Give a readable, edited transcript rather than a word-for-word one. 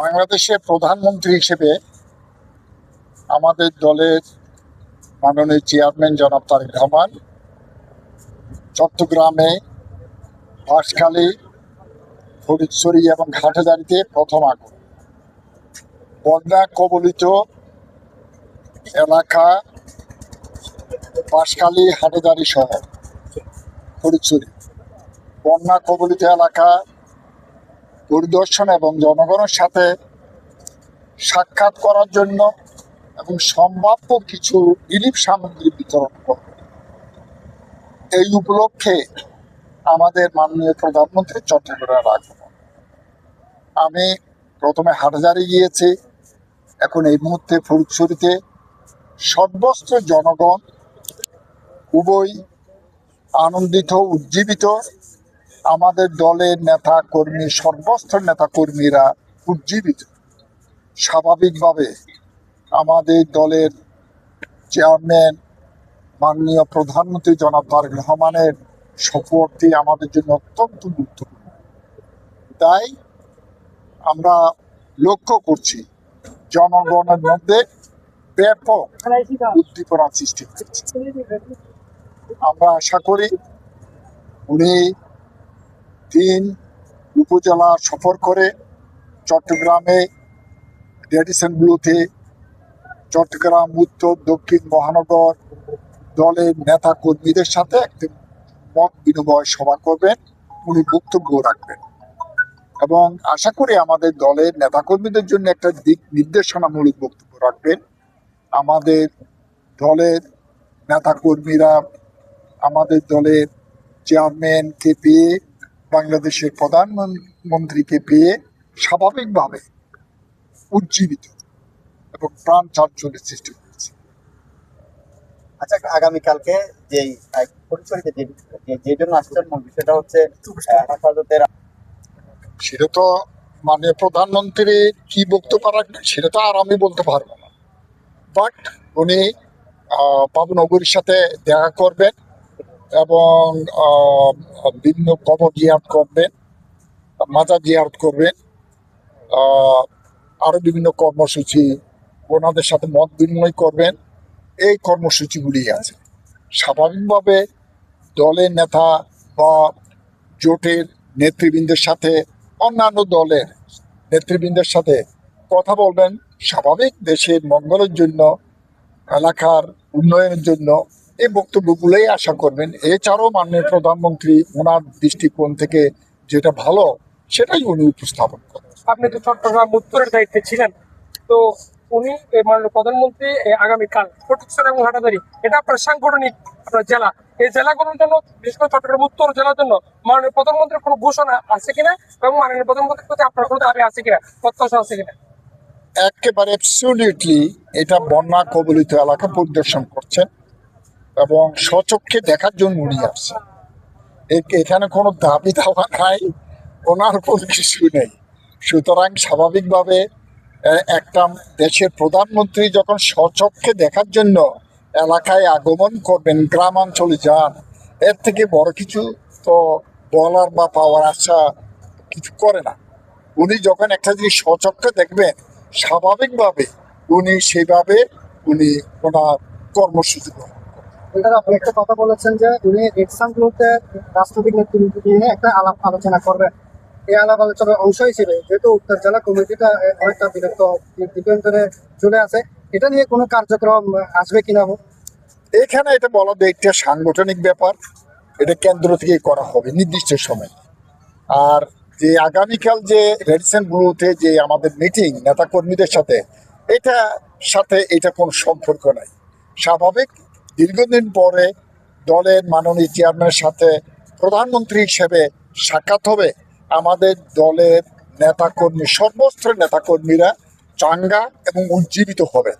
বাংলাদেশের প্রধানমন্ত্রী হিসেবে আমাদের দলের মাননীয় চেয়ারম্যান জনাব তারেক রহমান চট্টগ্রামে বাঁশখালী, ফটিকছড়ি এবং ঘাটাজারিতে প্রথম আগুন। বন্যা কবলিত এলাকা বাঁশখালী, হাটাজারি সহ ফটিকছড়ি বন্যা কবলিত এলাকা পরিদর্শন এবং জনগণের সাথে সাক্ষাৎ করার জন্য এবং সম্ভাব্য কিছু রিলিফ সামগ্রী বিতরণ করবে। এই উপলক্ষে আমাদের মাননীয় প্রধানমন্ত্রী চট্টগ্রামের আগমন। আমি প্রথমে হাটহাজারী গিয়েছি, এখন এই মুহূর্তে ফটিকছড়িতে। সর্বস্ত জনগণ খুবই আনন্দিত, উজ্জীবিত। আমাদের দলের নেতা কর্মী, সর্বস্তর নেতা কর্মীরা উজ্জীবিত। স্বাভাবিকভাবে আমাদের দলের চেয়ারম্যান মাননীয় প্রধানমন্ত্রী জনাব তারেক রহমানের সফরটি আমাদের জন্য অত্যন্ত গুরুত্বপূর্ণ। তাই আমরা লক্ষ্য করছি জনগণের মধ্যে ব্যাপক উদ্দীপনা সৃষ্টি হচ্ছে। আমরা আশা করি উনি 3 উপজেলা সফর করে চট্টগ্রামে রেডিসন ব্লুতে চট্টগ্রাম উত্তর দক্ষিণ মহানগর দলের নেতা কর্মীদের সাথে একটি মত বিনিময় সভা করবেন, উনি বক্তব্য রাখবেন এবং আশা করি আমাদের দলের নেতা কর্মীদের জন্য একটা দিক নির্দেশনামূলক বক্তব্য রাখবেন। আমাদের দলের নেতা কর্মীরা আমাদের দলের চেয়ারম্যানকে পেয়ে, বাংলাদেশের প্রধানমন্ত্রীকে পেয়ে স্বাভাবিকভাবে উজ্জীবিত এবং প্রাণ চাঞ্চল্যের সৃষ্টি করেছে। আচ্ছা, আগামীকালকে যেই ফটিকছড়িতে যে জন্য আসছেন মূল বিষয়টা হচ্ছে হেফাজতের, সেটা তো মাননীয় প্রধানমন্ত্রী কি বক্তব্য রাখবেন সেটা তো আর আমি বলতে পারবো না। বাট উনি বাবুনগরীর সাথে দেখা করবেন এবং বিভিন্ন কবর জিয়ারত করবেন, মাজার জিয়ারত করবেন, আরো বিভিন্ন কর্মসূচি ওনাদের সাথে মত বিনিময় করবেন। এই কর্মসূচিগুলি আছে। স্বাভাবিকভাবে দলের নেতা বা জোটের নেতৃবৃন্দের সাথে, অন্যান্য দলের নেতৃবৃন্দের সাথে কথা বলবেন। স্বাভাবিক দেশের মঙ্গলের জন্য, এলাকার উন্নয়নের জন্য এই বক্তব্যগুলোই আশা করবেন। এছাড়াও মাননীয় প্রধানমন্ত্রী ওনার দৃষ্টিকোণ থেকে যেটা ভালো সেটাই উনি উপস্থাপন করেন। আপনি তো চট্টগ্রাম উত্তরের দায়িত্বে ছিলেন, তো উনি মাননীয় প্রধানমন্ত্রী আগামীকাল ফটিকছড়ি এবং হাটাজারি, এটা আপনার সাংগঠনিক আপনার জেলা, এই জেলাগুলোর জন্য, বিশেষ করে চট্টগ্রাম উত্তর জেলার জন্য মাননীয় প্রধানমন্ত্রীর কোনো ঘোষণা আছে কিনা এবং মাননীয় প্রধানমন্ত্রীর প্রতি আপনার কোনো দাবি আছে কিনা, প্রত্যাশা আছে কিনা? একেবারে অ্যাবসলিউটলি এটা বন্যা কবলিত এলাকা পরিদর্শন করছেন এবং স্বচক্ষে দেখার জন্য উনি আসছেন। এখানে কোনো দাবি দাওয়া নাই, ওনার কোনো কিছু নেই। সুতরাং স্বাভাবিকভাবে একটা দেশের প্রধানমন্ত্রী যখন স্বচক্ষে দেখার জন্য এলাকায় আগমন করবেন, গ্রামাঞ্চলে যান, এর থেকে বড় কিছু তো বলার বা পাওয়ার আশা কিছু করে না। উনি যখন একটা জিনিস স্বচক্ষে দেখবেন, স্বাভাবিকভাবে উনি সেভাবে ওনার কর্মসূচি গ্রহণ করেন। আপনি একটা কথা বলেছেন যে উনি এক্সামগুলোতে রাজনৈতিক নেতৃবৃন্দ নিয়ে একটা আলাপ আলোচনা করবেন। এই আলাপ আলোচনার অংশ হিসেবে যেহেতু উত্তর জেলা কমিটিটা অনেকটা বিরক্ত দিগন্তরে চলে আসে, এটা নিয়ে কোনো কার্যক্রম আসবে কিনা? এখানে এটা বলা যায় একটা সাংগঠনিক ব্যাপার, এটা কেন্দ্র থেকে করা হবে নির্দিষ্ট সময়। আর যে আগামীকাল যে রেডিসন ব্লুতে যে আমাদের মিটিং নেতা কর্মীদের সাথে, এটা কোনো সম্পর্ক নাই। স্বাভাবিক দীর্ঘদিন পরে দলের মাননীয় চেয়ারম্যানের সাথে প্রধানমন্ত্রী হিসেবে সাক্ষাৎ হবে। আমাদের দলের নেতাকর্মী, সর্বস্তরের নেতাকর্মীরা চাঙ্গা এবং উজ্জীবিত হবে।